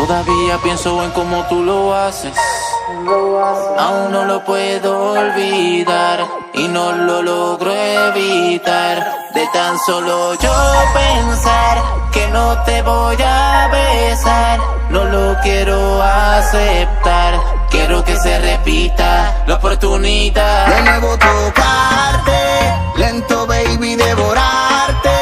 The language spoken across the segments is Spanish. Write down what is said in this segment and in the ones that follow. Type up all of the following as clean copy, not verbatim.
Todavía pienso en cómo tú lo haces. Aún no lo puedo olvidar y no lo logro evitar. De tan solo yo pensar que no te voy a besar, no lo quiero aceptar. Quiero que se repita la oportunidad. De nuevo tocarte, lento baby, devorarte,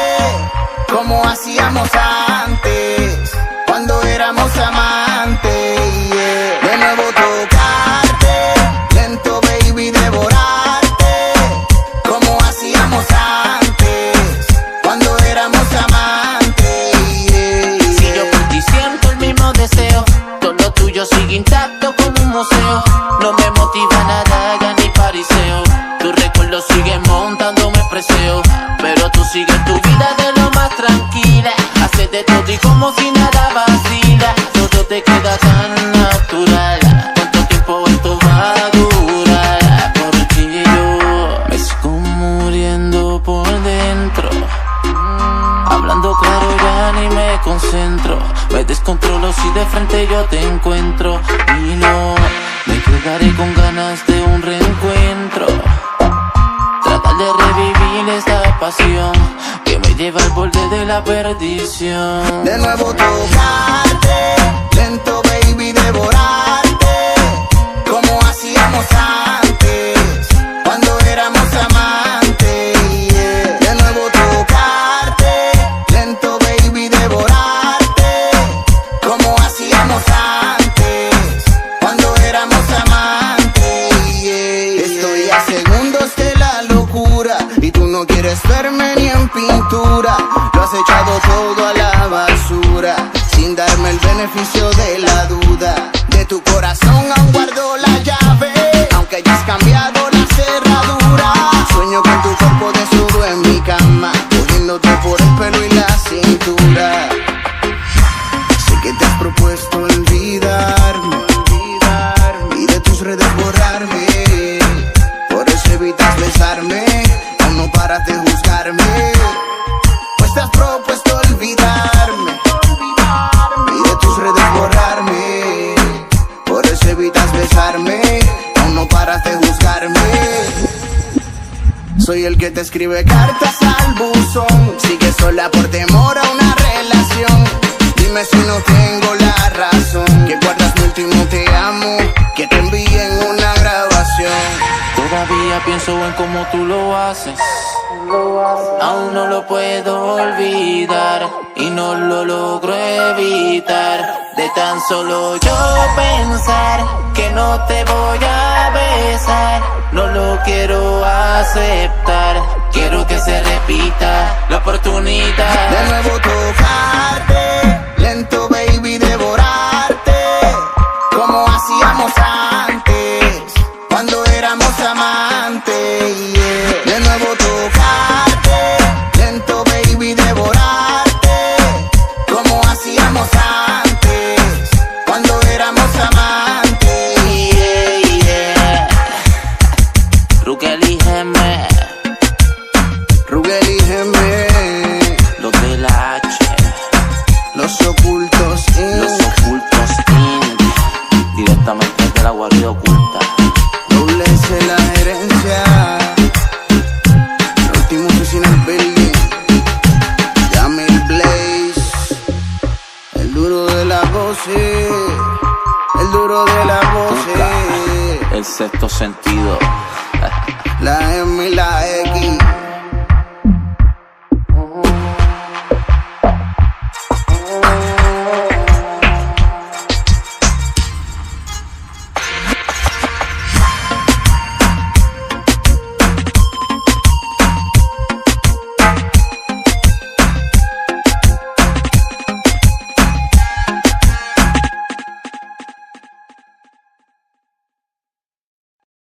como hacíamos antes, cuando éramos amantes, yeah. De nuevo tocarte, lento baby, devorarte, como hacíamos antes, cuando éramos amantes, yeah. Si yo por ti siento el mismo deseo, todo lo tuyo sigue intacto como un museo. No me motiva nada, ya ni pariseo. Tu recuerdo sigue montándome preseo, pero tú sigues tu vida de lo más tranquila. Haces de todo y como si nada vacila. Todo te queda tan natural. ¿Cuánto tiempo esto va a durar? Porque yo me sigo muriendo por dentro. Hablando claro ya ni me concentro. Me descontrolo si de frente yo te encuentro. Y no me quedaré con ganas de un reencuentro. Tratar de revivir esta pasión que me lleva al borde de la perdición. De nuevo tocarte, lento baby, devorarte, como hacíamos antes, cuando éramos amantes, yeah. De nuevo tocarte, lento baby, devorarte, como hacíamos antes, cuando éramos amantes, yeah. Estoy a segundos de la locura y tú no quieres verme ni en pintura. Lo has echado todo a la basura sin darme el beneficio de la duda. De tu corazón aún guardo la llave, aunque hayas cambiado la cerradura. Sueño con tu cuerpo desnudo en mi cama, cogiéndote por el pelo y la cintura. Sé que te has propuesto olvidarme y de tus redes borrarme. Por eso evitas besarme, aún no paras de juzgarme. Pues te has propuesto olvidarme y de tus redes borrarme. Por eso evitas besarme, aún no paras de juzgarme. Soy el que te escribe cartas al buzón. Sigue sola por temor a una relación. Dime si no tengo la razón. Que guardas mi último te amo, que te envíe en una grabación. Todavía pienso en cómo tú lo haces. Aún no lo puedo olvidar y no lo logro evitar. De tan solo yo pensar que no te voy a besar, no lo quiero aceptar. Quiero que se repita la oportunidad. De nuevo tocarte, lento baby, devorarte, como hacíamos antes, cuando éramos amantes, yeah. De nuevo tocarte, lento baby, devorarte, como hacíamos antes, cuando éramos amantes, Yeah, yeah. Rugel y Geme, Rugel y Geme, los de la H, los ocultos los ocultos indie, directamente de la guardia oculta. Doble S la gerencia, la última oficina en building. Yamil Blaze, el duro de la voces, el duro de la voces. El sexto sentido. La M y la